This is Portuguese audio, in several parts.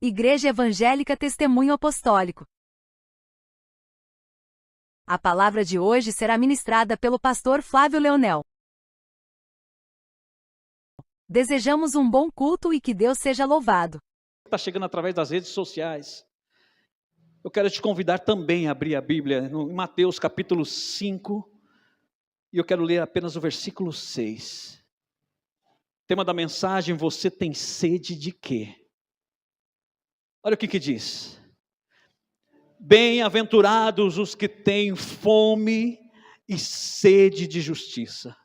Igreja Evangélica Testemunho Apostólico. A palavra de hoje será ministrada pelo pastor Flávio Leonel. Desejamos um bom culto e que Deus seja louvado. Está chegando através das redes sociais. Eu quero te convidar também a abrir a Bíblia em Mateus capítulo 5, e eu quero ler apenas o versículo 6. Tema da mensagem: você tem sede de quê? Olha o que diz: bem-aventurados os que têm fome e sede de justiça,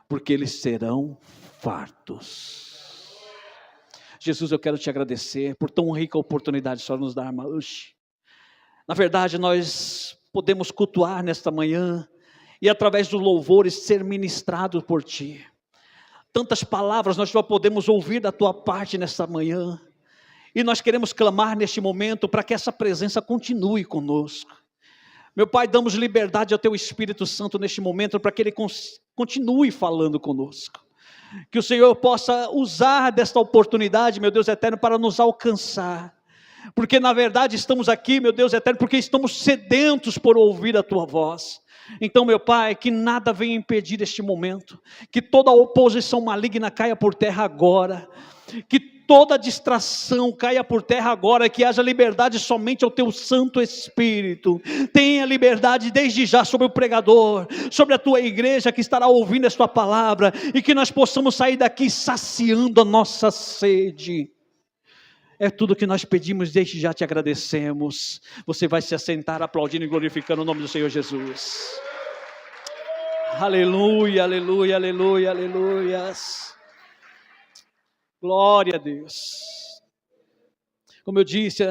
porque eles serão fartos. Jesus, eu quero te agradecer por tão rica oportunidade que o Senhor nos dá hoje. Na verdade, nós podemos cultuar nesta manhã e através dos louvores ser ministrados por Ti. Tantas palavras nós só podemos ouvir da Tua parte nesta manhã. E nós queremos clamar neste momento para que essa presença continue conosco. Meu Pai, damos liberdade ao Teu Espírito Santo neste momento para que Ele continue falando conosco. Que o Senhor possa usar desta oportunidade, meu Deus eterno, para nos alcançar. Porque na verdade estamos aqui, meu Deus eterno, porque estamos sedentos por ouvir a Tua voz. Então, meu Pai, que nada venha impedir este momento. Que toda oposição maligna caia por terra agora. Que toda distração caia por terra agora, que haja liberdade somente ao Teu Santo Espírito. Tenha liberdade desde já sobre o pregador, sobre a Tua igreja que estará ouvindo esta palavra, e que nós possamos sair daqui saciando a nossa sede. É tudo que nós pedimos, desde já te agradecemos. Você vai se assentar aplaudindo e glorificando o nome do Senhor Jesus. Aleluia, aleluia, aleluia, aleluias. Glória a Deus. Como eu disse,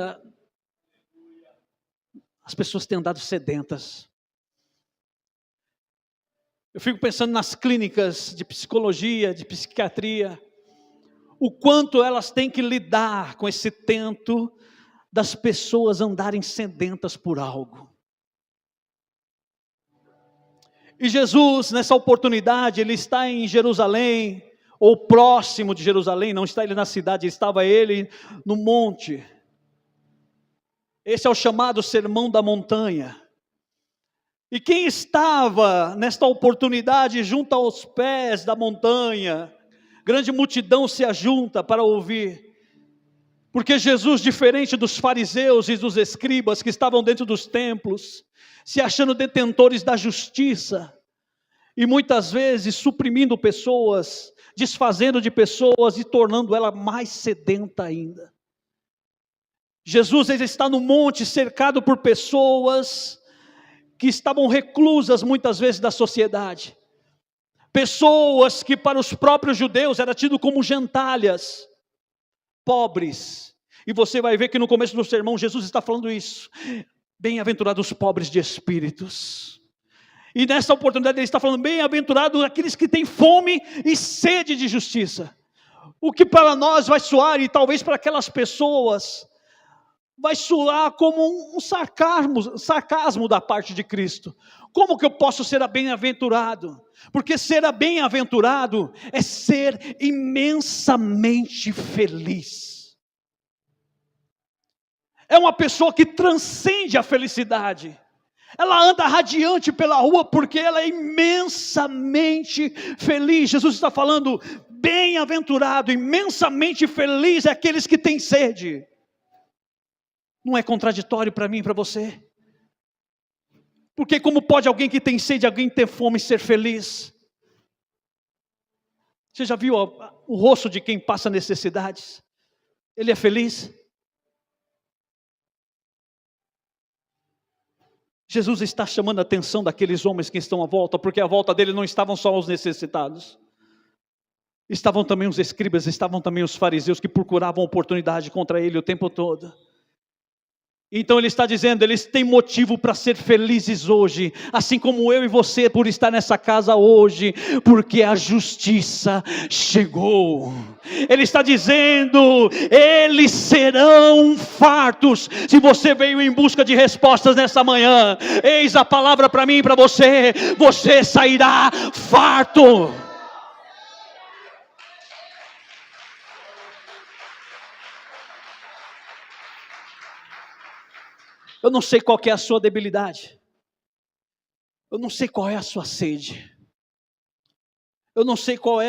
as pessoas têm andado sedentas. Eu fico pensando nas clínicas de psicologia, de psiquiatria, o quanto elas têm que lidar com esse tento das pessoas andarem sedentas por algo. E Jesus, nessa oportunidade, Ele está em Jerusalém, ou próximo de Jerusalém, não está Ele na cidade, estava Ele no monte. Esse é o chamado Sermão da Montanha. E quem estava nesta oportunidade junto aos pés da montanha, grande multidão se ajunta para ouvir. Porque Jesus, diferente dos fariseus e dos escribas que estavam dentro dos templos, se achando detentores da justiça, e muitas vezes suprimindo pessoas, desfazendo de pessoas e tornando ela mais sedenta ainda. Jesus, ele está no monte cercado por pessoas que estavam reclusas muitas vezes da sociedade. Pessoas que para os próprios judeus era tido como gentalhas, pobres. E você vai ver que no começo do sermão Jesus está falando isso. Bem-aventurados os pobres de espíritos. E nessa oportunidade ele está falando: bem-aventurados aqueles que têm fome e sede de justiça. O que para nós vai soar, e talvez para aquelas pessoas, vai soar como um sarcasmo da parte de Cristo. Como que eu posso ser bem-aventurado? Porque ser bem-aventurado é ser imensamente feliz. É uma pessoa que transcende a felicidade. Ela anda radiante pela rua porque ela é imensamente feliz. Jesus está falando: bem-aventurado, imensamente feliz é aqueles que têm sede. Não é contraditório para mim e para você? Porque como pode alguém que tem sede, alguém ter fome ser feliz? Você já viu o rosto de quem passa necessidades? Ele é feliz? Jesus está chamando a atenção daqueles homens que estão à volta, porque à volta dele não estavam só os necessitados. Estavam também os escribas, estavam também os fariseus que procuravam oportunidade contra ele o tempo todo. Então ele está dizendo, eles têm motivo para ser felizes hoje, assim como eu e você por estar nessa casa hoje, porque a justiça chegou. Ele está dizendo, eles serão fartos. Se você veio em busca de respostas nessa manhã, eis a palavra para mim e para você: você sairá farto. Eu não sei qual que é a sua debilidade. Eu não sei qual é a sua sede. Eu não sei qual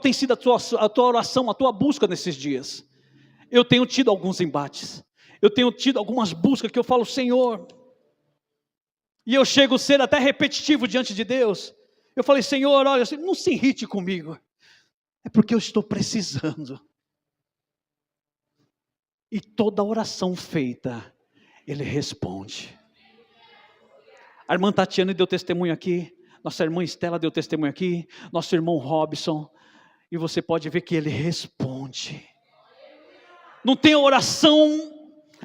tem sido a tua oração, a tua busca nesses dias. Eu tenho tido alguns embates. Eu tenho tido algumas buscas que eu falo, Senhor. E eu chego a ser até repetitivo diante de Deus. Eu falei, Senhor, olha, não se irrite comigo. É porque eu estou precisando. E toda oração feita, Ele responde. A irmã Tatiana deu testemunho aqui. Nossa irmã Estela deu testemunho aqui. Nosso irmão Robson. E você pode ver que Ele responde. Não tem oração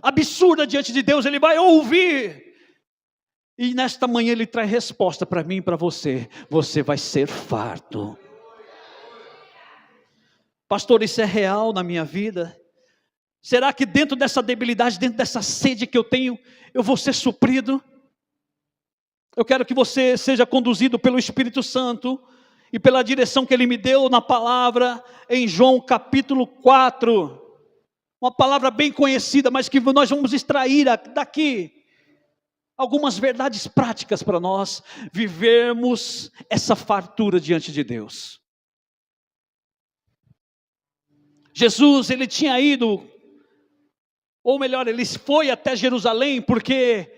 absurda diante de Deus. Ele vai ouvir. E nesta manhã Ele traz resposta para mim e para você. Você vai ser farto. Pastor, isso é real na minha vida? Será que dentro dessa debilidade, dentro dessa sede que eu tenho, eu vou ser suprido? Eu quero que você seja conduzido pelo Espírito Santo e pela direção que Ele me deu na palavra em João capítulo 4. Uma palavra bem conhecida, mas que nós vamos extrair daqui algumas verdades práticas para nós vivermos essa fartura diante de Deus. Jesus, Ele tinha ido, ou melhor, Ele foi até Jerusalém, porque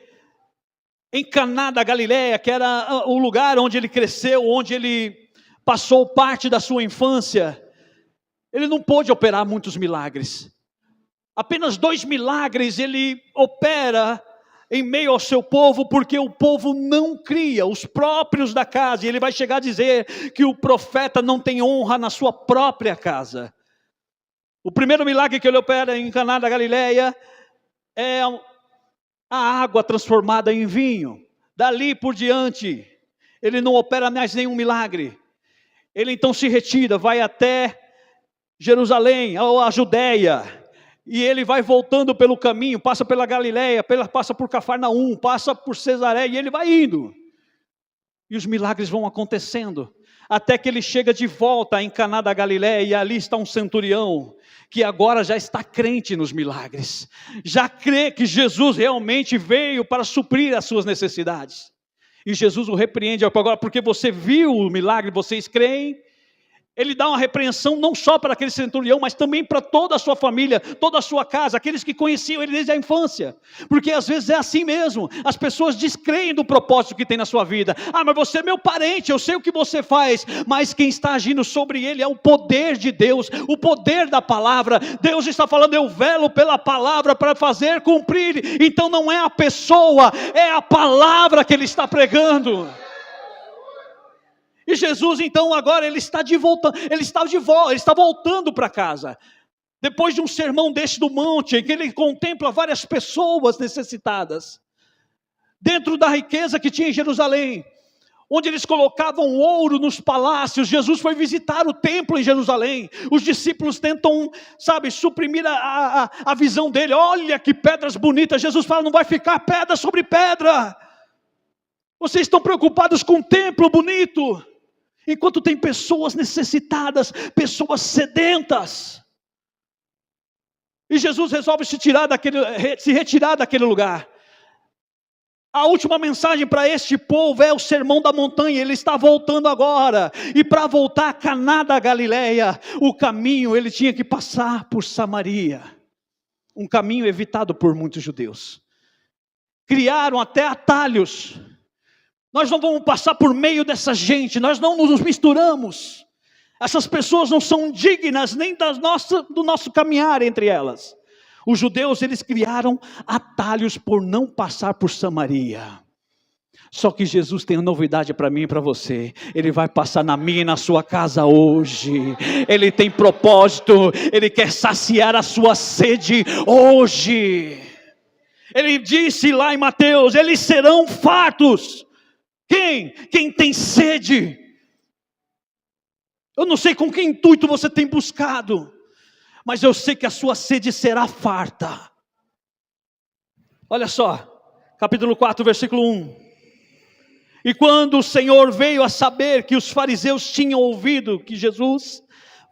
em Caná da Galileia, que era o lugar onde Ele cresceu, onde Ele passou parte da sua infância, Ele não pôde operar muitos milagres. Apenas 2 milagres Ele opera em meio ao seu povo, porque o povo não cria, os próprios da casa, e Ele vai chegar a dizer que o profeta não tem honra na sua própria casa. O primeiro milagre que Ele opera em Caná da Galileia é a água transformada em vinho. Dali por diante, Ele não opera mais nenhum milagre. Ele então se retira, vai até Jerusalém, ou a Judéia, e Ele vai voltando pelo caminho, passa pela Galileia, passa por Cafarnaum, passa por Cesareia, e Ele vai indo. E os milagres vão acontecendo, até que Ele chega de volta em Caná da Galileia, e ali está um centurião, que agora já está crente nos milagres, já crê que Jesus realmente veio para suprir as suas necessidades. E Jesus o repreende agora, porque você viu o milagre, vocês creem? Ele dá uma repreensão não só para aquele centurião, mas também para toda a sua família, toda a sua casa, aqueles que conheciam Ele desde a infância. Porque às vezes é assim mesmo, as pessoas descreem do propósito que tem na sua vida. Ah, mas você é meu parente, eu sei o que você faz. Mas quem está agindo sobre ele é o poder de Deus, o poder da palavra. Deus está falando, eu velo pela palavra para fazer cumprir. Então não é a pessoa, é a palavra que Ele está pregando. E Jesus então agora ele está voltando para casa. Depois de um sermão desse do monte, em que Ele contempla várias pessoas necessitadas. Dentro da riqueza que tinha em Jerusalém, onde eles colocavam ouro nos palácios, Jesus foi visitar o templo em Jerusalém. Os discípulos tentam, suprimir a visão dele. Olha que pedras bonitas. Jesus fala, não vai ficar pedra sobre pedra. Vocês estão preocupados com um templo bonito, enquanto tem pessoas necessitadas, pessoas sedentas. E Jesus resolve se retirar daquele lugar. A última mensagem para este povo é o sermão da montanha. Ele está voltando agora. E para voltar a Caná da Galileia, o caminho ele tinha que passar por Samaria. Um caminho evitado por muitos judeus. Criaram até atalhos. Nós não vamos passar por meio dessa gente, nós não nos misturamos. Essas pessoas não são dignas nem do nosso caminhar entre elas. Os judeus, eles criaram atalhos por não passar por Samaria. Só que Jesus tem uma novidade para mim e para você. Ele vai passar na minha e na sua casa hoje. Ele tem propósito, Ele quer saciar a sua sede hoje. Ele disse lá em Mateus, eles serão fartos. Quem? Quem tem sede. Eu não sei com que intuito você tem buscado, mas eu sei que a sua sede será farta. Olha só, capítulo 4, versículo 1. E quando o Senhor veio a saber que os fariseus tinham ouvido que Jesus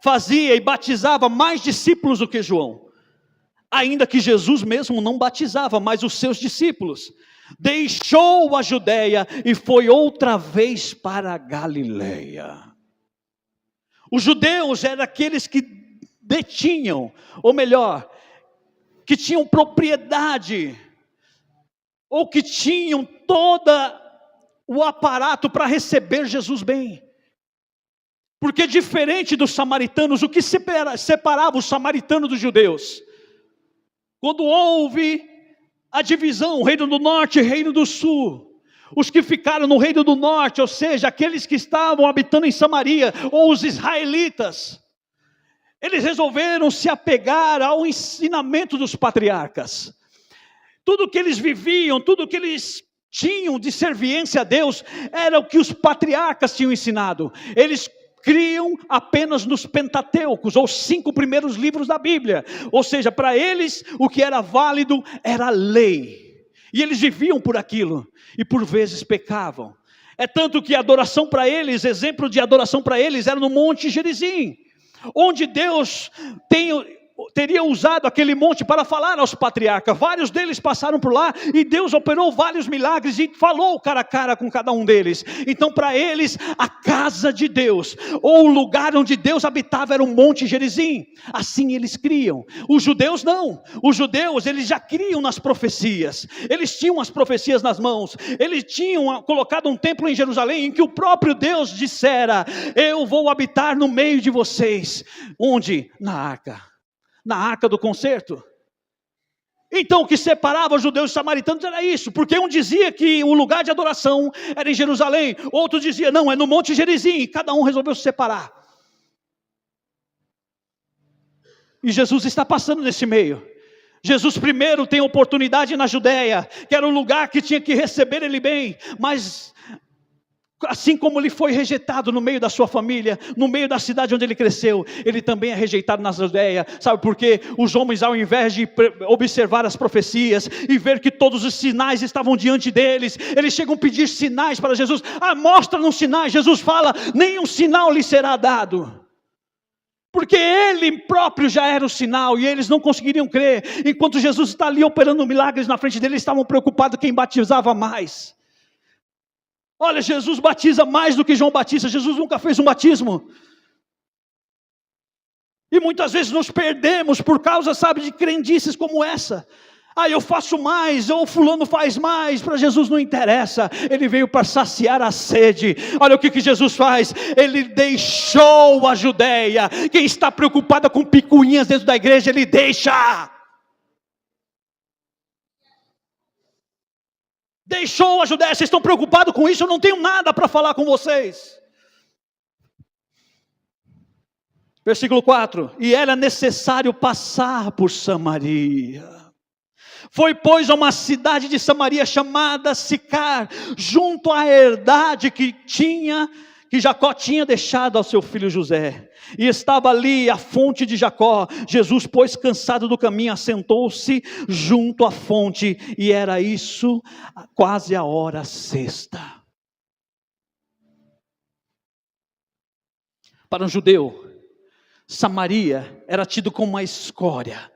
fazia e batizava mais discípulos do que João, ainda que Jesus mesmo não batizava, mas os seus discípulos. Deixou a Judéia e foi outra vez para a Galileia. Os judeus eram aqueles que detinham, ou melhor, que tinham propriedade, ou que tinham todo o aparato para receber Jesus bem. Porque diferente dos samaritanos, o que separava os samaritanos dos judeus? Quando houve a divisão, o reino do norte e o reino do sul, os que ficaram no reino do norte, ou seja, aqueles que estavam habitando em Samaria, ou os israelitas, eles resolveram se apegar ao ensinamento dos patriarcas. Tudo que eles viviam, tudo que eles tinham de serviência a Deus, era o que os patriarcas tinham ensinado. Eles criam apenas nos Pentateucos, ou 5 primeiros livros da Bíblia. Ou seja, para eles o que era válido era a lei. E eles viviam por aquilo, e por vezes pecavam. É tanto que a adoração para eles, exemplo de adoração para eles, era no Monte Gerizim, onde Deus teria usado aquele monte para falar aos patriarcas. Vários deles passaram por lá, e Deus operou vários milagres, e falou cara a cara com cada um deles. Então para eles, a casa de Deus, ou o lugar onde Deus habitava, era o Monte Gerizim. Assim eles criam. Os judeus não. Os judeus, eles já criam nas profecias. Eles tinham as profecias nas mãos. Eles tinham colocado um templo em Jerusalém, em que o próprio Deus dissera: eu vou habitar no meio de vocês. Onde? Na arca do concerto. Então o que separava os judeus e samaritanos era isso, porque um dizia que o lugar de adoração era em Jerusalém, outro dizia não, é no Monte Gerizim, e cada um resolveu se separar. E Jesus está passando nesse meio. Jesus primeiro tem oportunidade na Judéia, que era o lugar que tinha que receber ele bem, mas assim como ele foi rejeitado no meio da sua família, no meio da cidade onde ele cresceu, ele também é rejeitado na Judéia. Sabe por quê? Os homens, ao invés de observar as profecias e ver que todos os sinais estavam diante deles, eles chegam a pedir sinais para Jesus. Mostra-nos sinais. Jesus fala: nenhum sinal lhe será dado. Porque ele próprio já era o sinal, e eles não conseguiriam crer. Enquanto Jesus está ali operando milagres na frente deles, eles estavam preocupados quem batizava mais. Olha, Jesus batiza mais do que João Batista. Jesus nunca fez um batismo. E muitas vezes nos perdemos por causa, sabe, de crendices como essa. Eu faço mais, ou fulano faz mais. Para Jesus não interessa. Ele veio para saciar a sede. Olha o que Jesus faz. Ele deixou a Judéia. Quem está preocupada com picuinhas dentro da igreja, ele deixa. Deixou a Judéia. Vocês estão preocupados com isso? Eu não tenho nada para falar com vocês. Versículo 4. E era necessário passar por Samaria. Foi, pois, a uma cidade de Samaria chamada Sicar, junto à herdade que Jacó tinha deixado ao seu filho José. E estava ali a fonte de Jacó. Jesus, pois, cansado do caminho, assentou-se junto à fonte, e era isso quase a hora sexta. Para um judeu, Samaria era tido como uma escória,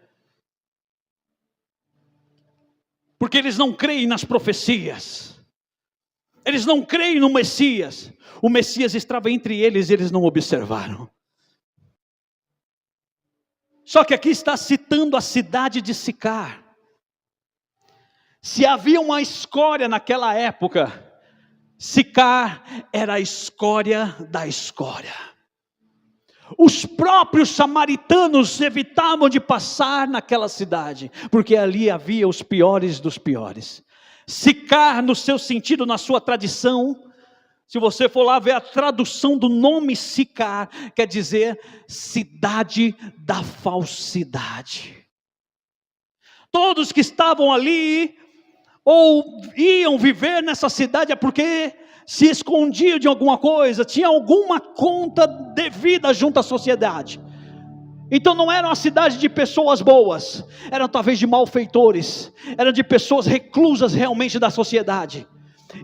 porque eles não creem nas profecias, eles não creem no Messias. O Messias estava entre eles e eles não observaram. Só que aqui está citando a cidade de Sicar. Se havia uma escória naquela época, Sicar era a escória da escória. Os próprios samaritanos evitavam de passar naquela cidade, porque ali havia os piores dos piores. Sicar, no seu sentido, na sua tradição, se você for lá ver a tradução do nome Sicar, quer dizer cidade da falsidade. Todos que estavam ali, ou iam viver nessa cidade, é porque se escondiam de alguma coisa, tinha alguma conta devida junto à sociedade. Então não era uma cidade de pessoas boas, eram talvez de malfeitores, eram de pessoas reclusas realmente da sociedade.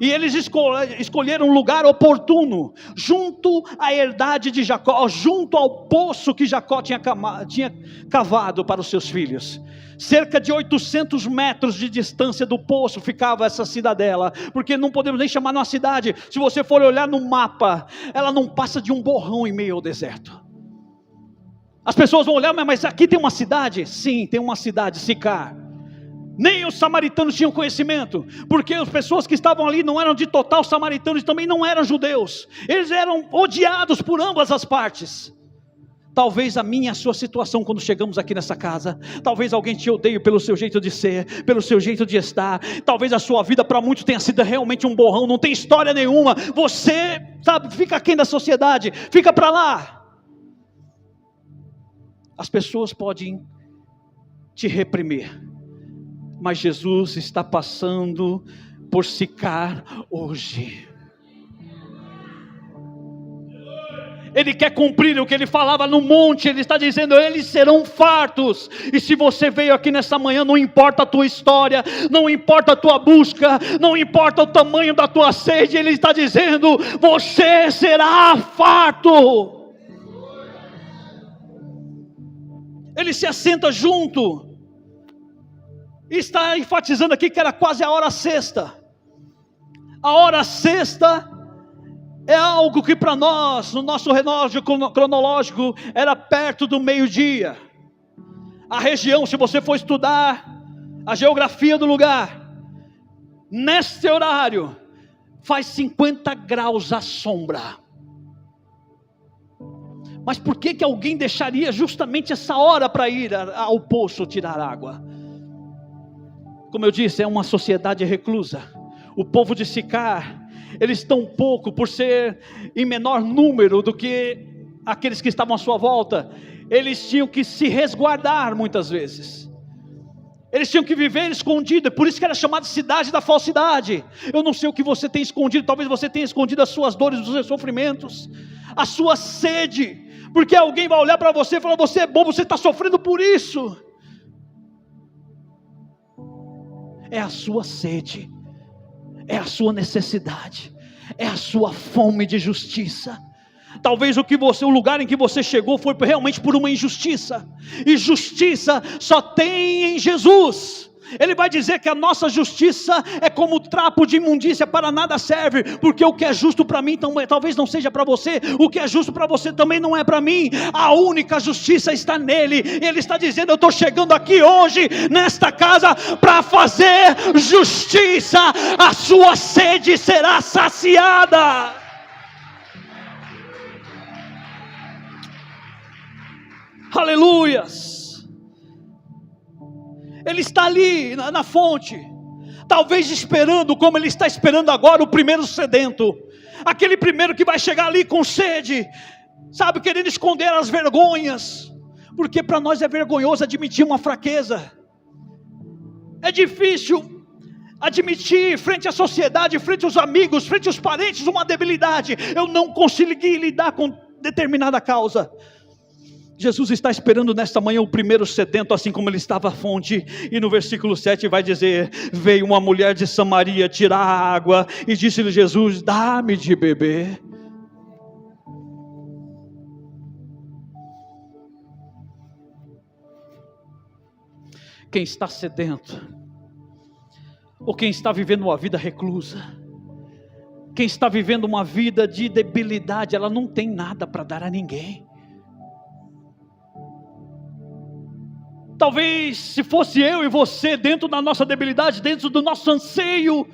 E eles escolheram um lugar oportuno, junto à herdade de Jacó, junto ao poço que Jacó tinha cavado para os seus filhos. Cerca de 800 metros de distância do poço ficava essa cidadela, porque não podemos nem chamar de uma cidade. Se você for olhar no mapa, ela não passa de um borrão em meio ao deserto. As pessoas vão olhar, mas aqui tem uma cidade? Sim, tem uma cidade, Sicar. Nem os samaritanos tinham conhecimento, porque as pessoas que estavam ali não eram de total samaritanos, também não eram judeus. Eles eram odiados por ambas as partes. Talvez a minha e a sua situação quando chegamos aqui nessa casa, talvez alguém te odeie pelo seu jeito de ser, pelo seu jeito de estar. Talvez a sua vida para muitos tenha sido realmente um borrão, não tem história nenhuma. Você, sabe, fica aquém da sociedade, fica para lá. As pessoas podem te reprimir, mas Jesus está passando por Sicar hoje. Ele quer cumprir o que ele falava no monte. Ele está dizendo, eles serão fartos. E se você veio aqui nessa manhã, não importa a tua história, não importa a tua busca, não importa o tamanho da tua sede, ele está dizendo, você será farto. Ele se assenta junto, e está enfatizando aqui que era quase a hora sexta. A hora sexta é algo que para nós, no nosso relógio cronológico, era perto do meio-dia. A região, se você for estudar a geografia do lugar, nesse horário, faz 50 graus à sombra. Mas por que alguém deixaria justamente essa hora para ir ao poço tirar água? Como eu disse, é uma sociedade reclusa. O povo de Sicar, eles estão pouco, por ser em menor número do que aqueles que estavam à sua volta, eles tinham que se resguardar muitas vezes. Eles tinham que viver escondido, por isso que era chamada cidade da falsidade. Eu não sei o que você tem escondido, talvez você tenha escondido as suas dores, os seus sofrimentos, a sua sede, porque alguém vai olhar para você e falar, você é bom, você está sofrendo por isso. É a sua sede, é a sua necessidade, é a sua fome de justiça. Talvez o lugar em que você chegou foi realmente por uma injustiça, e justiça só tem em Jesus. Ele vai dizer que a nossa justiça é como trapo de imundícia, para nada serve, porque o que é justo para mim talvez não seja para você, o que é justo para você também não é para mim. A única justiça está nele. Ele está dizendo, eu estou chegando aqui hoje nesta casa para fazer justiça, a sua sede será saciada. Aleluias. Ele está ali na fonte, talvez esperando, como ele está esperando agora, o primeiro sedento, aquele primeiro que vai chegar ali com sede, sabe, querendo esconder as vergonhas, porque para nós é vergonhoso admitir uma fraqueza, é difícil admitir frente à sociedade, frente aos amigos, frente aos parentes, uma debilidade. Eu não consegui lidar com determinada causa. Jesus está esperando nesta manhã o primeiro sedento, assim como ele estava à fonte. E no versículo 7 vai dizer, veio uma mulher de Samaria tirar a água, e disse-lhe Jesus, dá-me de beber. Quem está sedento, ou quem está vivendo uma vida reclusa, quem está vivendo uma vida de debilidade, ela não tem nada para dar a ninguém. Talvez se fosse eu e você, dentro da nossa debilidade, dentro do nosso anseio,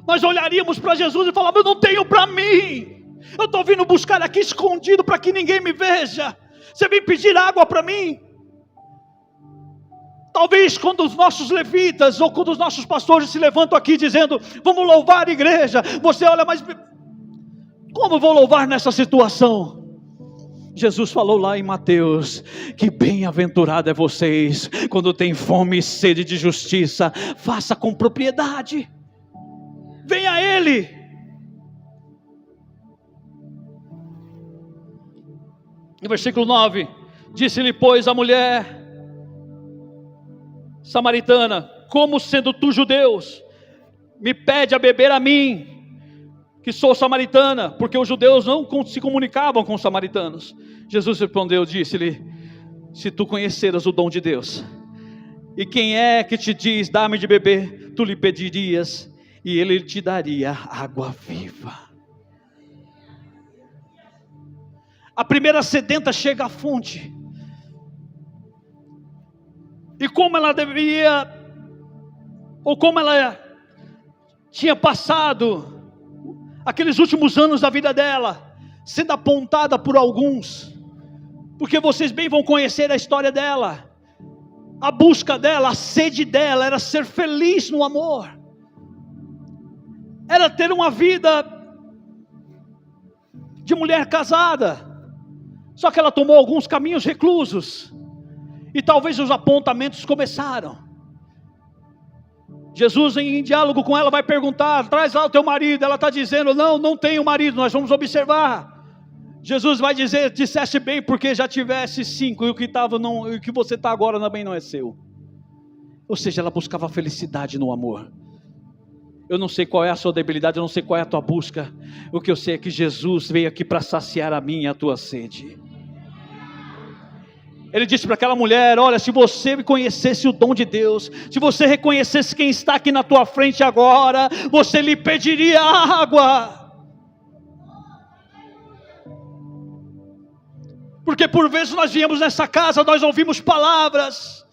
nós olharíamos para Jesus e falávamos, eu não tenho para mim, eu estou vindo buscar aqui escondido para que ninguém me veja, você vem pedir água para mim? Talvez quando os nossos levitas, ou quando os nossos pastores se levantam aqui dizendo, vamos louvar a igreja, você olha, mas como vou louvar nessa situação? Jesus falou lá em Mateus, que bem-aventurado é vocês, quando tem fome e sede de justiça, faça com propriedade, venha a Ele. No versículo 9, disse-lhe pois a mulher samaritana, como sendo tu judeus, me pede a beber a mim, que sou samaritana, porque os judeus não se comunicavam com os samaritanos. Jesus respondeu, disse-lhe, se tu conheceras o dom de Deus, e quem é que te diz, dá-me de beber, tu lhe pedirias, e ele te daria água viva. A primeira sedenta chega à fonte, e como ela deveria, ou como ela tinha passado aqueles últimos anos da vida dela, sendo apontada por alguns, porque vocês bem vão conhecer a história dela, a busca dela, a sede dela, era ser feliz no amor, era ter uma vida de mulher casada, só que ela tomou alguns caminhos reclusos, e talvez os apontamentos começaram. Jesus em diálogo com ela vai perguntar, traz lá o teu marido, ela está dizendo, não tenho marido, nós vamos observar. Jesus vai dizer, disseste bem, porque já tivesse 5, e o que você está agora também não é seu. Ou seja, ela buscava felicidade no amor. Eu não sei qual é a sua debilidade, eu não sei qual é a tua busca, o que eu sei é que Jesus veio aqui para saciar a minha e a tua sede. Ele disse para aquela mulher, olha, se você conhecesse o dom de Deus, se você reconhecesse quem está aqui na tua frente agora, você lhe pediria água. Porque por vezes nós viemos nessa casa, nós ouvimos palavras,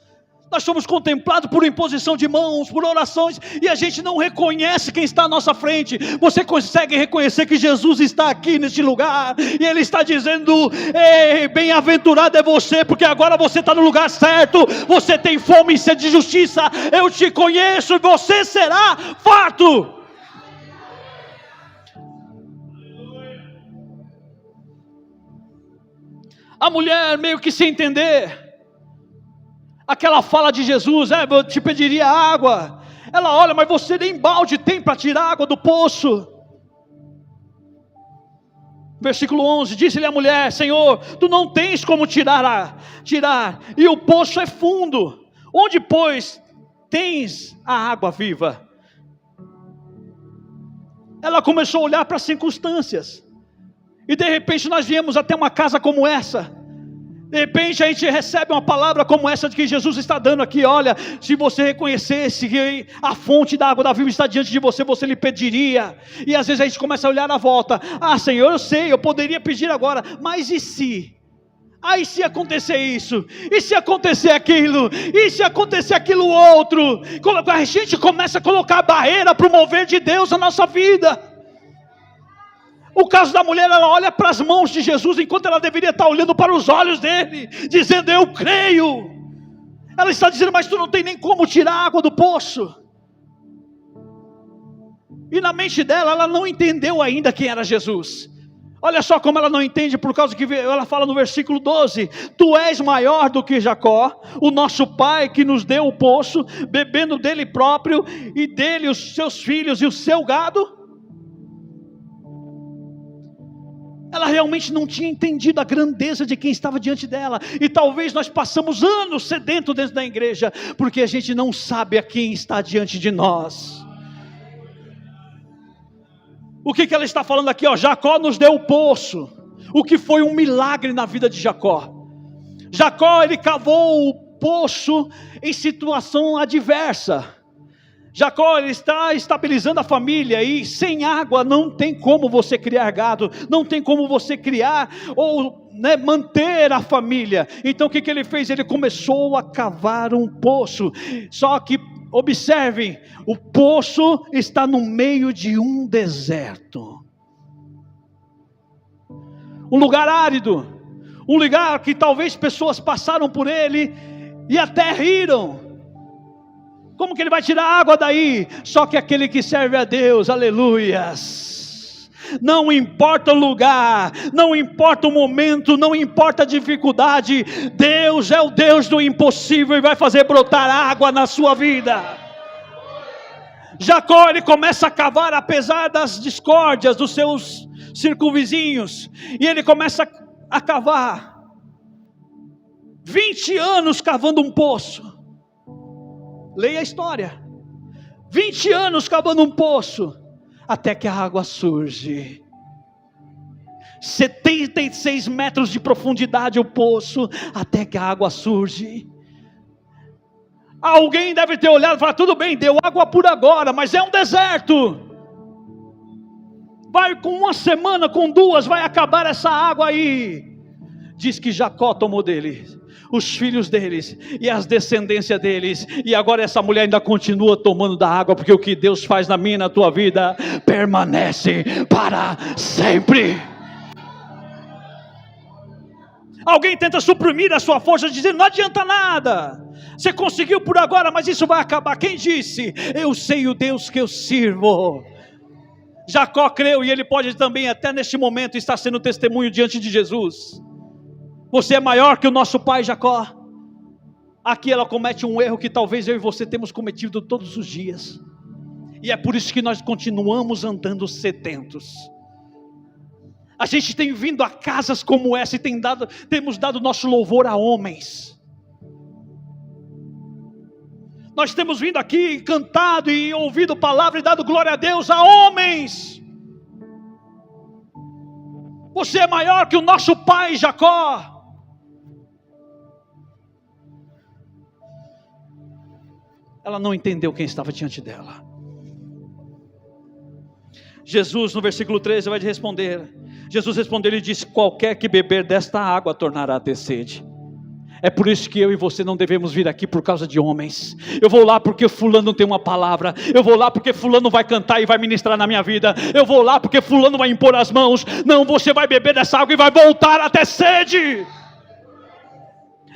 nós somos contemplados por imposição de mãos, por orações, e a gente não reconhece quem está à nossa frente. Você consegue reconhecer que Jesus está aqui neste lugar, e Ele está dizendo, ei, bem-aventurado é você, porque agora você está no lugar certo, você tem fome e sede de justiça, eu te conheço e você será farto. A mulher meio que sem entender aquela fala de Jesus, eu te pediria água. Ela olha, mas você nem balde tem para tirar água do poço. Versículo 11, disse-lhe a mulher, Senhor, tu não tens como tirar, e o poço é fundo, onde pois tens a água viva? Ela começou a olhar para as circunstâncias, e de repente nós viemos até uma casa como essa. De repente a gente recebe uma palavra como essa de que Jesus está dando aqui, olha, se você reconhecesse que a fonte da água da vida está diante de você, você lhe pediria. E às vezes a gente começa a olhar à volta, Senhor, eu sei, eu poderia pedir agora, mas e se? E se acontecer isso? E se acontecer aquilo? E se acontecer aquilo outro? A gente começa a colocar barreira para o mover de Deus na nossa vida. O caso da mulher, ela olha para as mãos de Jesus, enquanto ela deveria estar olhando para os olhos dele, dizendo, eu creio. Ela está dizendo, mas tu não tem nem como tirar a água do poço. E na mente dela, ela não entendeu ainda quem era Jesus. Olha só como ela não entende, por causa que ela fala no versículo 12, tu és maior do que Jacó, o nosso pai que nos deu o poço, bebendo dele próprio, e dele os seus filhos e o seu gado. Ela realmente não tinha entendido a grandeza de quem estava diante dela. E talvez nós passamos anos sedentos dentro da igreja, porque a gente não sabe a quem está diante de nós. O que ela está falando aqui? Jacó nos deu o poço, o que foi um milagre na vida de Jacó. Jacó, ele cavou o poço em situação adversa. Jacó, ele está estabilizando a família, e sem água não tem como você criar gado, não tem como você criar ou manter a família. Então o que ele fez? Ele começou a cavar um poço, só que observem, o poço está no meio de um deserto, um lugar árido, um lugar que talvez pessoas passaram por ele e até riram. Como que ele vai tirar água daí? Só que aquele que serve a Deus, aleluias, não importa o lugar, não importa o momento, não importa a dificuldade, Deus é o Deus do impossível e vai fazer brotar água na sua vida. Jacó, ele começa a cavar apesar das discórdias dos seus circunvizinhos, e ele começa a cavar, 20 anos cavando um poço. Leia a história, 20 anos cavando um poço, até que a água surge. 76 metros de profundidade o poço, até que a água surge. Alguém deve ter olhado e falado: tudo bem, deu água por agora, mas é um deserto. Vai com uma semana, com 2, vai acabar essa água aí. Diz que Jacó tomou deles, os filhos deles e as descendências deles, e agora essa mulher ainda continua tomando da água, porque o que Deus faz na minha e na tua vida permanece para sempre. Alguém tenta suprimir a sua força, dizendo: não adianta nada, você conseguiu por agora, mas isso vai acabar. Quem disse? Eu sei o Deus que eu sirvo. Jacó creu, e ele pode também até neste momento estar sendo testemunho diante de Jesus. Você é maior que o nosso pai Jacó. Aqui ela comete um erro que talvez eu e você temos cometido todos os dias, e é por isso que nós continuamos andando sedentos. A gente tem vindo a casas como essa e temos dado nosso louvor a homens. Nós temos vindo aqui, cantado e ouvido palavra e dado glória a Deus a homens. Você é maior que o nosso pai Jacó. Ela não entendeu quem estava diante dela. Jesus, no versículo 13, vai responder. Jesus respondeu e disse: qualquer que beber desta água tornará a ter sede. É por isso que eu e você não devemos vir aqui por causa de homens. Eu vou lá porque fulano tem uma palavra. Eu vou lá porque fulano vai cantar e vai ministrar na minha vida. Eu vou lá porque fulano vai impor as mãos. Não, você vai beber dessa água e vai voltar a ter sede.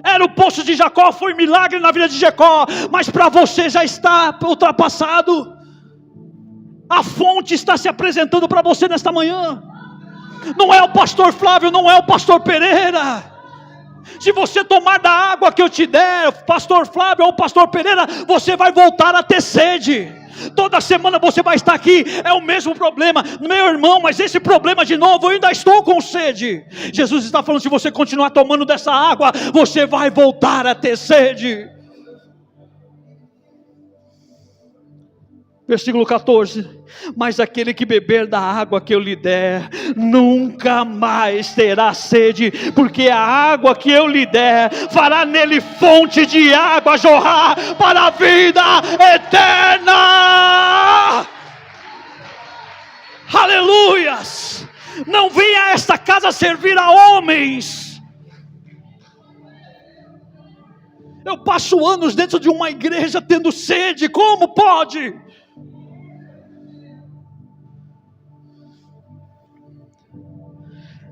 Era o poço de Jacó, foi milagre na vida de Jacó, mas para você já está ultrapassado. A fonte está se apresentando para você nesta manhã. Não é o pastor Flávio, não é o pastor Pereira. Se você tomar da água que eu te der, pastor Flávio ou pastor Pereira, você vai voltar a ter sede. Toda semana você vai estar aqui, é o mesmo problema, meu irmão, mas esse problema de novo, eu ainda estou com sede. Jesus está falando: se você continuar tomando dessa água, você vai voltar a ter sede. Versículo 14: mas aquele que beber da água que eu lhe der, nunca mais terá sede, porque a água que eu lhe der, fará nele fonte de água jorrar para a vida eterna. Aleluias! Não venha a esta casa servir a homens. Eu passo anos dentro de uma igreja tendo sede, como pode?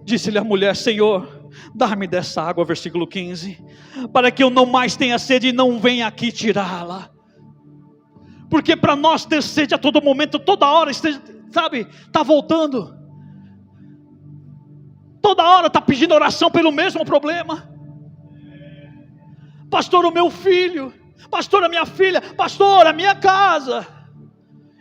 Disse-lhe a mulher: Senhor, dá-me dessa água, versículo 15, para que eu não mais tenha sede e não venha aqui tirá-la. Porque para nós ter sede a todo momento, toda hora, sabe, está voltando. Toda hora está pedindo oração pelo mesmo problema. Pastor, o meu filho. Pastor, a minha filha. Pastor, a minha casa.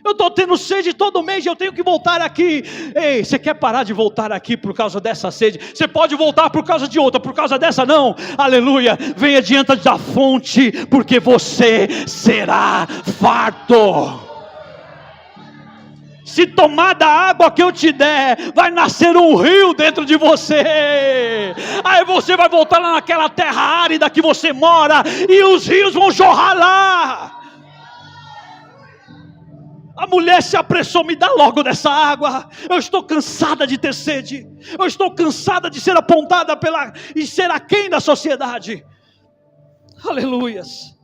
Eu estou tendo sede todo mês e eu tenho que voltar aqui. Ei, você quer parar de voltar aqui por causa dessa sede? Você pode voltar por causa de outra, por causa dessa não. Aleluia, venha diante da fonte, porque você será farto. Se tomar da água que eu te der, vai nascer um rio dentro de você. Aí você vai voltar lá naquela terra árida que você mora, e os rios vão jorrar lá. A mulher se apressou: me dá logo dessa água. Eu estou cansada de ter sede. Eu estou cansada de ser apontada e ser aquém da sociedade. Aleluias.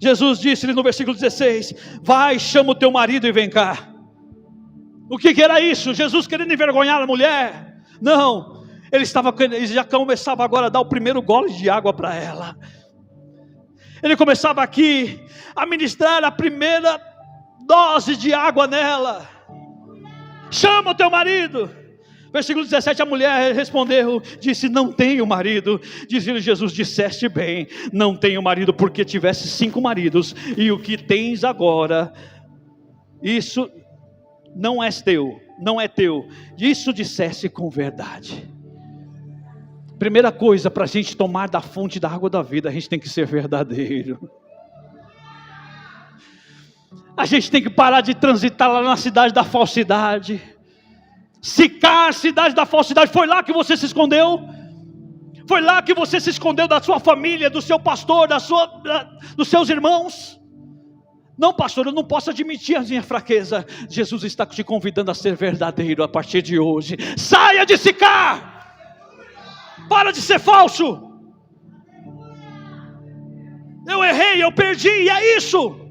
Jesus disse-lhe no versículo 16: vai, chama o teu marido e vem cá. O que era isso? Jesus querendo envergonhar a mulher? Não, ele já começava agora a dar o primeiro gole de água para ela. Ele começava aqui a ministrar a primeira dose de água nela. Chama o teu marido. Versículo 17, a mulher respondeu, disse: não tenho marido. Disse-lhe Jesus: disseste bem, não tenho marido, porque tivesse 5 maridos, e o que tens agora, isso não é teu, não é teu. Isso disseste com verdade. Primeira coisa, para a gente tomar da fonte da água da vida, a gente tem que ser verdadeiro. A gente tem que parar de transitar lá na cidade da falsidade. Sicar, cidade da falsidade. Foi lá que você se escondeu? Foi lá que você se escondeu da sua família, do seu pastor, dos seus irmãos? Não, pastor, eu não posso admitir a minha fraqueza. Jesus está te convidando a ser verdadeiro a partir de hoje. Saia de Sicar! Para de ser falso! Eu errei, eu perdi, e é isso!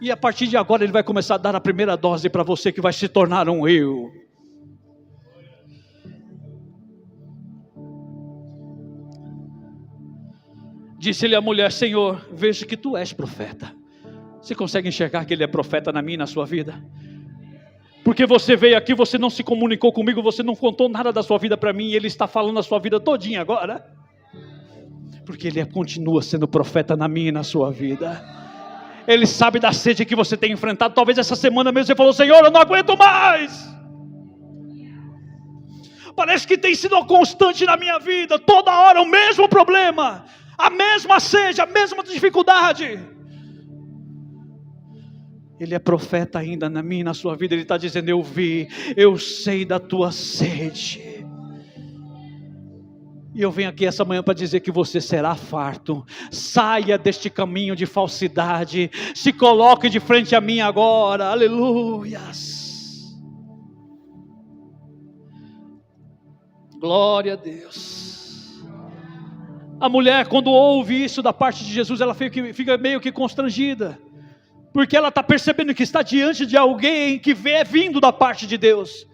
E a partir de agora Ele vai começar a dar a primeira dose para você, que vai se tornar um eu. Disse-lhe a mulher: Senhor, vejo que tu és profeta. Você consegue enxergar que Ele é profeta na minha e na sua vida? Porque você veio aqui, você não se comunicou comigo, você não contou nada da sua vida para mim, e Ele está falando a sua vida todinha agora. Porque Ele continua sendo profeta na minha e na sua vida. Ele sabe da sede que você tem enfrentado. Talvez essa semana mesmo você falou: Senhor, eu não aguento mais. Parece que tem sido uma constante na minha vida. Toda hora o mesmo problema, a mesma sede, a mesma dificuldade. Ele é profeta ainda na minha e na sua vida. Ele está dizendo: eu vi, eu sei da tua sede. E eu venho aqui essa manhã para dizer que você será farto. Saia deste caminho de falsidade. Se coloque de frente a mim agora. Aleluias. Glória a Deus. A mulher, quando ouve isso da parte de Jesus, ela fica meio que constrangida. Porque ela está percebendo que está diante de alguém que é vindo da parte de Deus.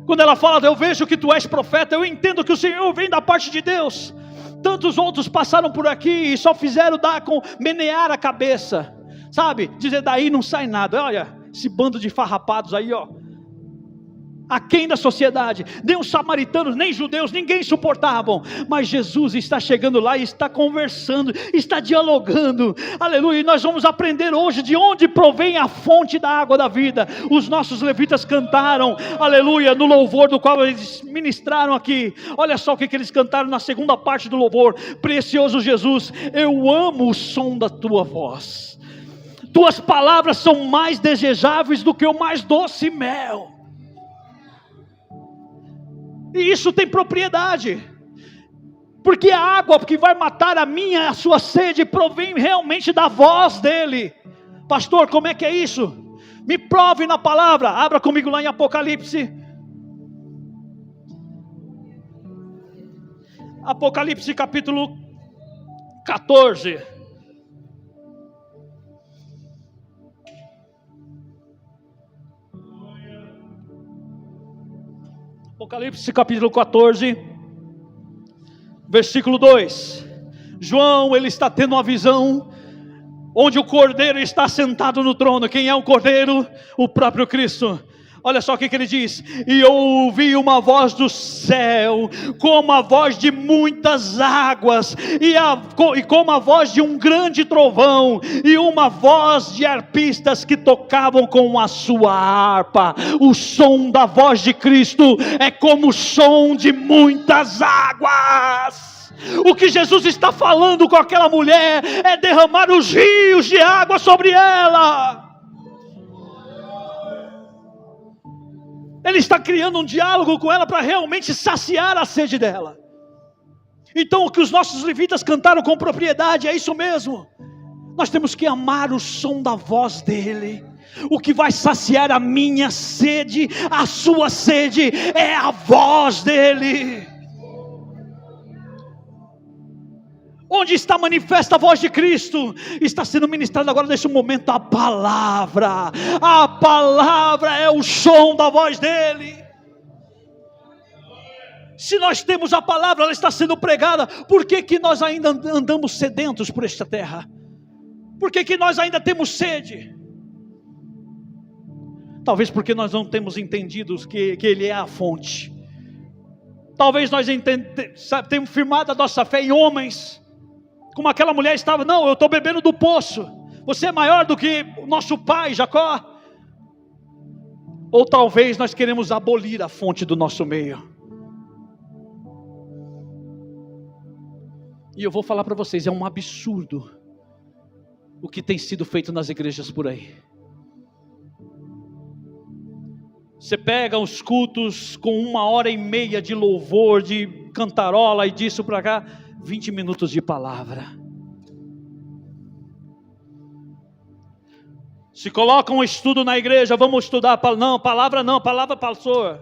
Quando ela fala: eu vejo que tu és profeta, eu entendo que o Senhor vem da parte de Deus. Tantos outros passaram por aqui e só fizeram menear a cabeça, sabe, dizer: daí não sai nada. Olha, esse bando de farrapados aí, ó, aquém da sociedade. Nem os samaritanos, nem judeus, ninguém suportavam. Mas Jesus está chegando lá e está conversando, está dialogando. Aleluia. E nós vamos aprender hoje de onde provém a fonte da água da vida. Os nossos levitas cantaram, aleluia, no louvor do qual eles ministraram aqui. Olha só o que eles cantaram na segunda parte do louvor: Precioso Jesus, eu amo o som da tua voz. Tuas palavras são mais desejáveis do que o mais doce mel. E isso tem propriedade, porque a água que vai matar a minha e a sua sede provém realmente da voz dele. Pastor, como é que é isso? Me prove na palavra. Abra comigo lá em Apocalipse. Apocalipse capítulo 14. Apocalipse capítulo 14, versículo 2. João, ele está tendo uma visão, onde o Cordeiro está sentado no trono. Quem é o Cordeiro? O próprio Cristo. Olha só o que ele diz: e eu ouvi uma voz do céu, como a voz de muitas águas, e como a voz de um grande trovão, e uma voz de arpistas que tocavam com a sua harpa. O som da voz de Cristo é como o som de muitas águas. O que Jesus está falando com aquela mulher é derramar os rios de água sobre ela. Ele está criando um diálogo com ela para realmente saciar a sede dela. Então o que os nossos levitas cantaram com propriedade é isso mesmo. Nós temos que amar o som da voz dele. O que vai saciar a minha sede, a sua sede, é a voz dele. Onde está manifesta a voz de Cristo? Está sendo ministrado agora neste momento a palavra. A palavra é o som da voz dele. Se nós temos a palavra, ela está sendo pregada. Por que nós ainda andamos sedentos por esta terra? Por que nós ainda temos sede? Talvez porque nós não temos entendido que ele é a fonte. Talvez nós tenhamos firmado a nossa fé em homens, como aquela mulher estava: não, eu estou bebendo do poço. Você é maior do que o nosso pai Jacó. Ou talvez nós queremos abolir a fonte do nosso meio. E eu vou falar para vocês, é um absurdo o que tem sido feito nas igrejas por aí. Você pega os cultos com 1h30 de louvor, de cantarola e disso para cá, 20 minutos de palavra. Se coloca um estudo na igreja, vamos estudar, não, palavra pastor.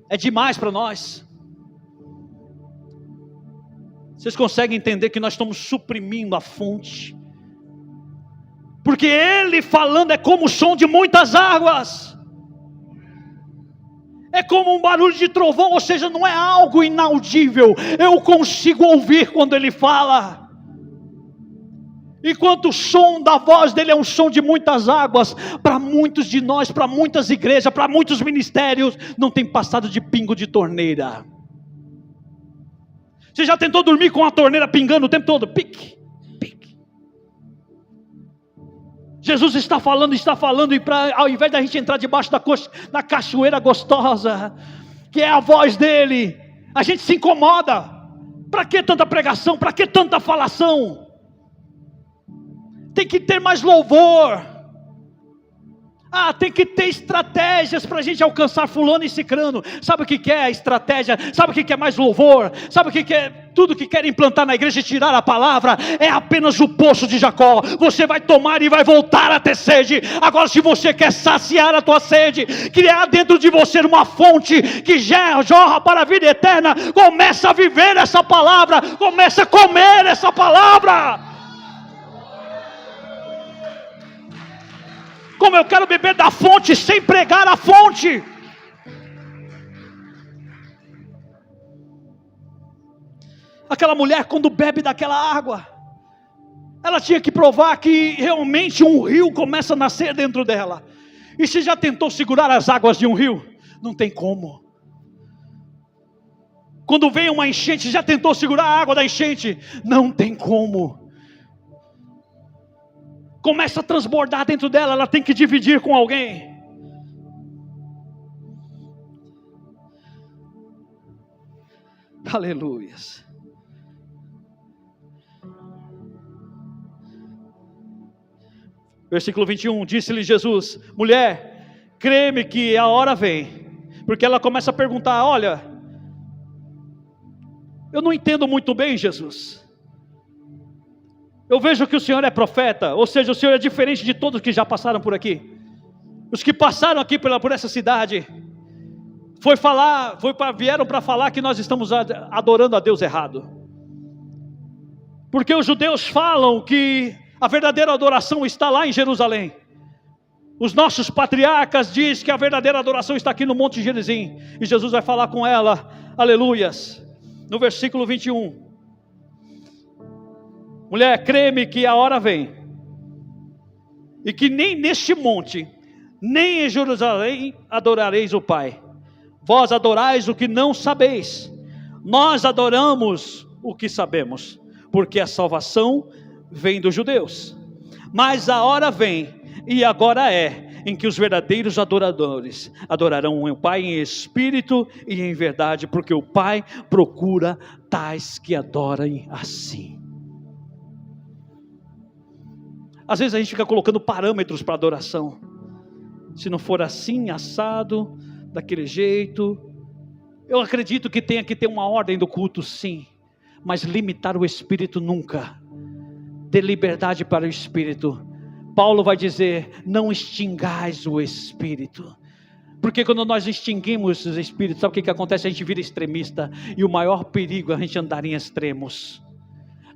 É demais para nós. Vocês conseguem entender que nós estamos suprimindo a fonte? Porque ele falando é como o som de muitas águas. É como um barulho de trovão, ou seja, não é algo inaudível. Eu consigo ouvir quando ele fala. Enquanto o som da voz dele é um som de muitas águas, para muitos de nós, para muitas igrejas, para muitos ministérios, não tem passado de pingo de torneira. Você já tentou dormir com a torneira pingando o tempo todo? Pique, pique. Jesus está falando, e ao invés da gente entrar debaixo da cachoeira gostosa, que é a voz dele, a gente se incomoda. Para que tanta pregação? Para que tanta falação? Tem que ter mais louvor. Tem que ter estratégias para a gente alcançar fulano e cicrano. Sabe o que é a estratégia? Sabe o que é mais louvor? Sabe o que é tudo que quer implantar na igreja e tirar a palavra? É apenas o poço de Jacó. Você vai tomar e vai voltar a ter sede. Agora, se você quer saciar a tua sede, criar dentro de você uma fonte que jorra para a vida eterna, começa a viver essa palavra, começa a comer essa palavra. Como eu quero beber da fonte sem pregar a fonte. Aquela mulher, quando bebe daquela água, ela tinha que provar que realmente um rio começa a nascer dentro dela. E você já tentou segurar as águas de um rio? Não tem como. Quando vem uma enchente, já tentou segurar a água da enchente? Não tem como. Começa a transbordar dentro dela, ela tem que dividir com alguém. Aleluias. Versículo 21, disse-lhe Jesus: mulher, crê-me que a hora vem. Porque ela começa a perguntar: olha, eu não entendo muito bem, Jesus. Eu vejo que o Senhor é profeta, ou seja, o Senhor é diferente de todos que já passaram por aqui. Os que passaram aqui por essa cidade, vieram para falar que nós estamos adorando a Deus errado. Porque os judeus falam que a verdadeira adoração está lá em Jerusalém. Os nossos patriarcas dizem que a verdadeira adoração está aqui no Monte Gerizim. E Jesus vai falar com ela, aleluias, no versículo 21. Mulher, crê-me que a hora vem, e que nem neste monte, nem em Jerusalém adorareis o Pai. Vós adorais o que não sabeis, nós adoramos o que sabemos, porque a salvação vem dos judeus. Mas a hora vem, e agora é, em que os verdadeiros adoradores adorarão o Pai em espírito e em verdade, porque o Pai procura tais que adorem assim. Às vezes a gente fica colocando parâmetros para adoração. Se não for assim, assado, daquele jeito. Eu acredito que tenha que ter uma ordem do culto, sim. Mas limitar o Espírito nunca. Dê liberdade para o Espírito. Paulo vai dizer: não extingais o Espírito. Porque quando nós extinguimos os Espíritos, sabe o que acontece? A gente vira extremista. E o maior perigo é a gente andar em extremos.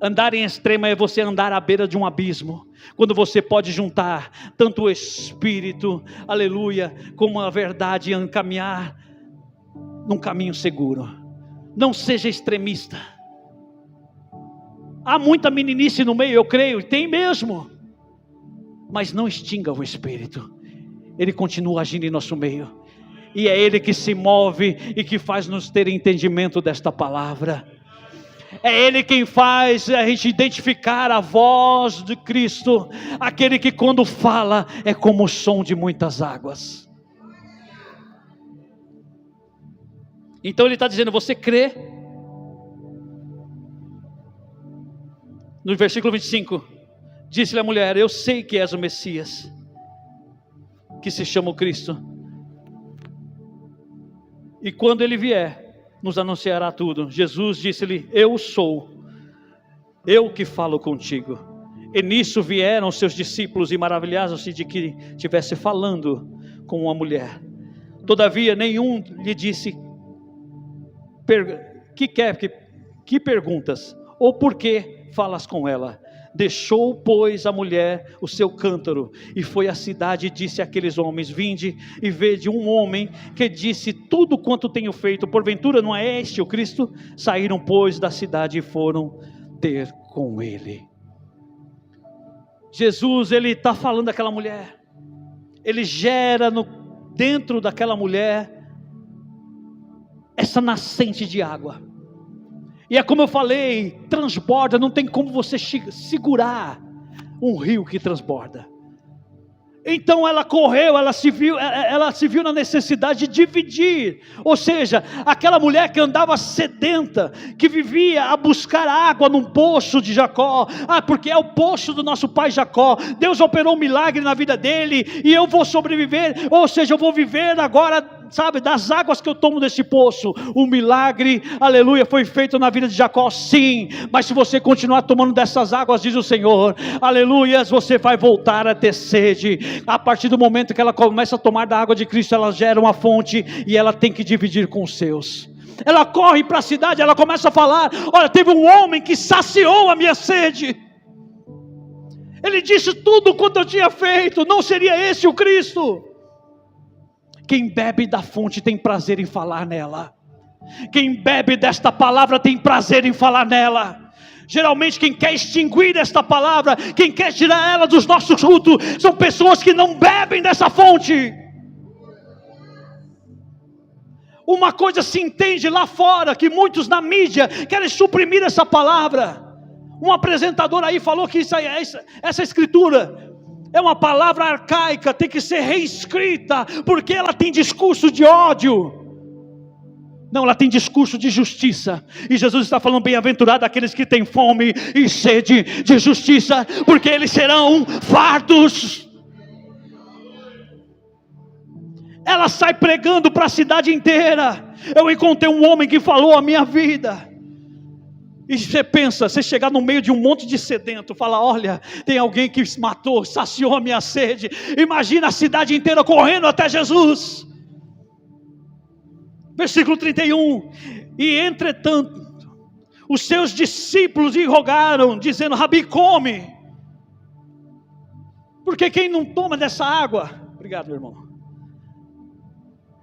Andar em extremo é você andar à beira de um abismo, quando você pode juntar tanto o Espírito, aleluia, como a verdade, e caminhar num caminho seguro. Não seja extremista. Há muita meninice no meio, eu creio, tem mesmo, mas não extinga o Espírito. Ele continua agindo em nosso meio, e é Ele que se move e que faz nos ter entendimento desta palavra. É Ele quem faz a gente identificar a voz de Cristo, aquele que quando fala é como o som de muitas águas. Então Ele está dizendo: você crê? No versículo 25, disse-lhe a mulher: eu sei que és o Messias, que se chama o Cristo, e quando ele vier, nos anunciará tudo. Jesus disse-lhe: eu sou, eu que falo contigo. E nisso vieram os seus discípulos e maravilharam-se de que estivesse falando com uma mulher. Todavia nenhum lhe disse: que perguntas? Ou por que falas com ela? Deixou, pois, a mulher o seu cântaro e foi à cidade e disse àqueles homens: vinde e vede um homem que disse tudo quanto tenho feito. Porventura não é este o Cristo? Saíram, pois, da cidade e foram ter com ele. Jesus, ele está falando daquela mulher. Ele gera dentro daquela mulher essa nascente de água. E é como eu falei, transborda, não tem como você segurar um rio que transborda. Então ela correu, ela se viu na necessidade de dividir. Ou seja, aquela mulher que andava sedenta, que vivia a buscar água num poço de Jacó. Porque é o poço do nosso pai Jacó. Deus operou um milagre na vida dele e eu vou sobreviver. Ou seja, eu vou viver agora, sabe, das águas que eu tomo desse poço. O milagre, aleluia, foi feito na vida de Jacó, sim. Mas se você continuar tomando dessas águas, diz o Senhor, aleluia, você vai voltar a ter sede. A partir do momento que ela começa a tomar da água de Cristo, ela gera uma fonte e ela tem que dividir com os seus. Ela corre para a cidade, ela começa a falar: olha, teve um homem que saciou a minha sede. Ele disse tudo quanto eu tinha feito. Não seria esse o Cristo? Quem bebe da fonte tem prazer em falar nela. Quem bebe desta palavra tem prazer em falar nela. Geralmente quem quer extinguir esta palavra, quem quer tirar ela dos nossos cultos, são pessoas que não bebem dessa fonte. Uma coisa se entende lá fora, que muitos na mídia querem suprimir essa palavra. Um apresentador aí falou que essa escritura é uma palavra arcaica, tem que ser reescrita, porque ela tem discurso de ódio. Não, ela tem discurso de justiça. E Jesus está falando: bem-aventurado aqueles que têm fome e sede de justiça, porque eles serão fartos. Ela sai pregando para a cidade inteira. Eu encontrei um homem que falou a minha vida. E você pensa, você chegar no meio de um monte de sedento, fala: olha, tem alguém que matou, saciou a minha sede. Imagina a cidade inteira correndo até Jesus. Versículo 31, e entretanto, os seus discípulos lhe rogaram, dizendo: Rabi, come. Porque quem não toma dessa água, obrigado meu irmão,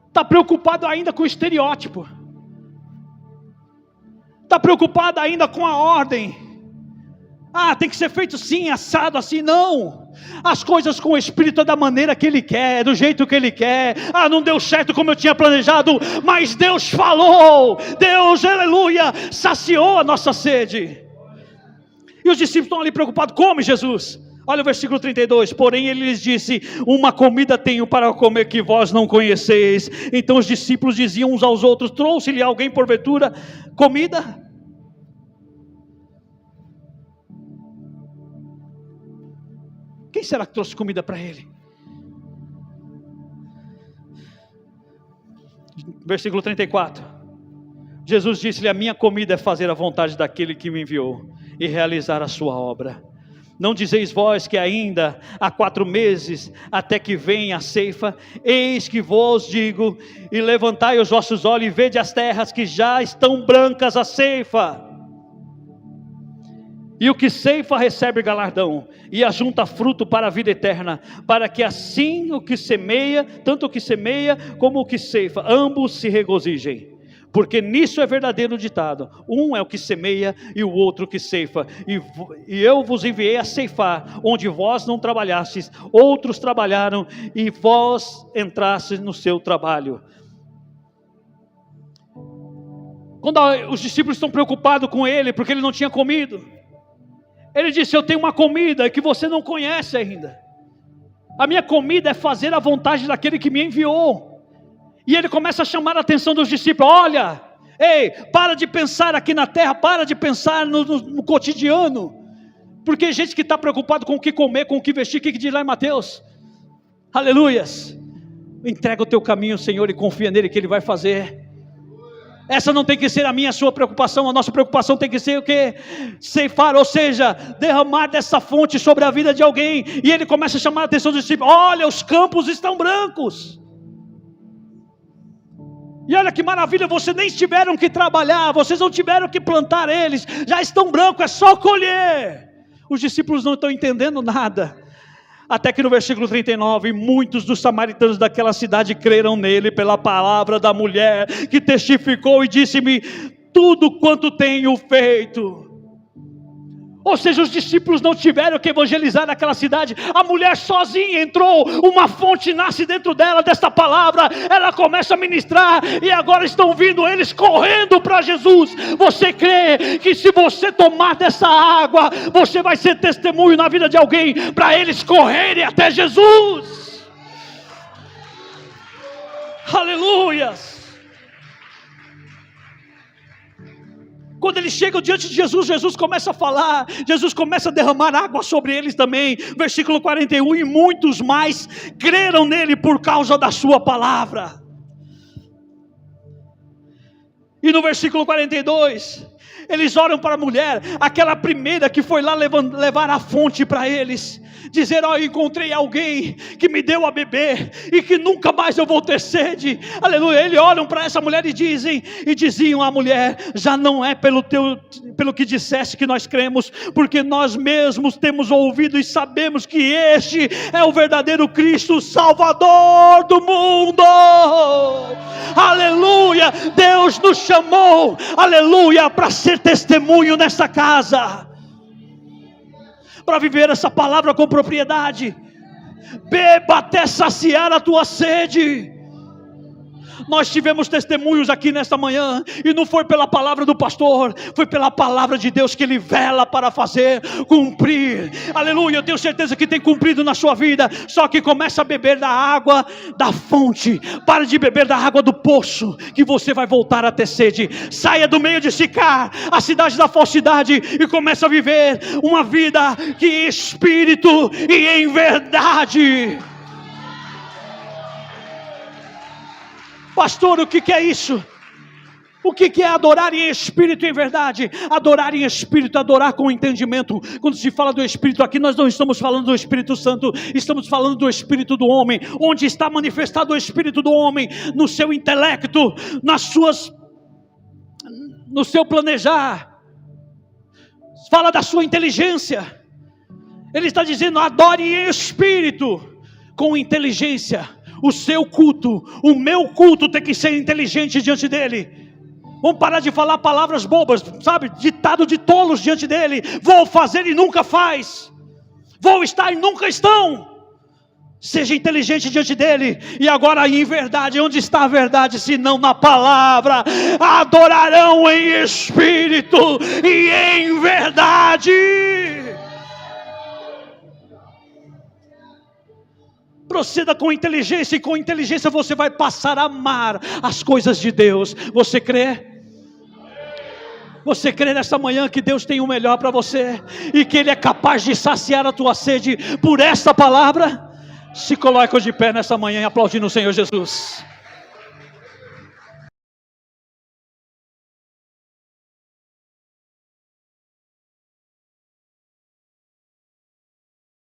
está preocupado ainda com o estereótipo, está preocupado ainda com a ordem. Tem que ser feito sim, assado assim. Não, as coisas com o Espírito é da maneira que Ele quer, do jeito que Ele quer. Não deu certo como eu tinha planejado, mas Deus falou, Deus, aleluia, saciou a nossa sede. E os discípulos estão ali preocupados: come Jesus. Olha o versículo 32, porém ele lhes disse: uma comida tenho para comer que vós não conheceis. Então os discípulos diziam uns aos outros: trouxe-lhe alguém porventura comida? Quem será que trouxe comida para ele? Versículo 34. Jesus disse-lhe: a minha comida é fazer a vontade daquele que me enviou e realizar a sua obra. Não dizeis vós que ainda há 4 meses até que venha a ceifa? Eis que vos digo, e levantai os vossos olhos e vede as terras que já estão brancas a ceifa. E o que ceifa recebe galardão, e ajunta fruto para a vida eterna, para que assim o que semeia, tanto o que semeia como o que ceifa, ambos se regozijem. Porque nisso é verdadeiro ditado: um é o que semeia e o outro que ceifa. E eu vos enviei a ceifar, onde vós não trabalhastes, outros trabalharam, e vós entrastes no seu trabalho. Quando os discípulos estão preocupados com ele, porque ele não tinha comido, ele disse: eu tenho uma comida que você não conhece ainda. A minha comida é fazer a vontade daquele que me enviou. E ele começa a chamar a atenção dos discípulos: olha, para de pensar aqui na terra, para de pensar no cotidiano. Porque gente que está preocupado com o que comer, com o que vestir, o que diz lá em Mateus? Aleluias. Entrega o teu caminho, Senhor, e confia nele que Ele vai fazer. Essa não tem que ser a minha, a sua preocupação. A nossa preocupação tem que ser o quê? Ceifar, ou seja, derramar dessa fonte sobre a vida de alguém. E Ele começa a chamar a atenção dos discípulos: olha, os campos estão brancos. E olha que maravilha, vocês nem tiveram que trabalhar, vocês não tiveram que plantar eles, já estão brancos, é só colher. Os discípulos não estão entendendo nada. Até que no versículo 39, muitos dos samaritanos daquela cidade creram nele pela palavra da mulher, que testificou e disse-me tudo quanto tenho feito. Ou seja, os discípulos não tiveram que evangelizar naquela cidade. A mulher sozinha entrou, uma fonte nasce dentro dela desta palavra. Ela começa a ministrar e agora estão vindo eles correndo para Jesus. Você crê que se você tomar dessa água, você vai ser testemunho na vida de alguém, para eles correrem até Jesus? Aleluias! Quando eles chegam diante de Jesus, Jesus começa a falar, Jesus começa a derramar água sobre eles também. Versículo 41, e muitos mais creram nele por causa da sua palavra. E no versículo 42, eles olham para a mulher, aquela primeira que foi lá levar a fonte para eles, dizer: ó, encontrei alguém que me deu a beber, e que nunca mais eu vou ter sede. Aleluia. Eles olham para essa mulher e diziam à mulher: já não é pelo que disseste que nós cremos, porque nós mesmos temos ouvido e sabemos que este é o verdadeiro Cristo, o Salvador do mundo. Aleluia. Deus nos chamou, aleluia, para ser testemunho nessa casa, para viver essa palavra com propriedade. Beba até saciar a tua sede. Nós tivemos testemunhos aqui nesta manhã, e não foi pela palavra do pastor, foi pela palavra de Deus que Ele vela para fazer cumprir. Aleluia, eu tenho certeza que tem cumprido na sua vida. Só que começa a beber da água da fonte, para de beber da água do poço, que você vai voltar a ter sede. Saia do meio de Sicar, a cidade da falsidade, e começa a viver uma vida que em espírito e em verdade. Pastor, o que é isso? O que é adorar em espírito e em verdade? Adorar em espírito, adorar com entendimento. Quando se fala do Espírito aqui, nós não estamos falando do Espírito Santo, estamos falando do Espírito do homem. Onde está manifestado o Espírito do homem? No seu intelecto, no seu planejar. Fala da sua inteligência. Ele está dizendo: adore em espírito, com inteligência. O seu culto, o meu culto tem que ser inteligente diante dele. Vamos parar de falar palavras bobas, sabe, ditado de tolos diante dele. Vou fazer e nunca faz, vou estar e nunca estão. Seja inteligente diante dele. E agora em verdade, onde está a verdade senão na palavra? Adorarão em espírito e em verdade. Proceda com inteligência, e com inteligência você vai passar a amar as coisas de Deus. Você crê? Você crê nesta manhã que Deus tem o melhor para você, e que Ele é capaz de saciar a tua sede por esta palavra? Se coloque de pé nessa manhã e aplaudindo o Senhor Jesus.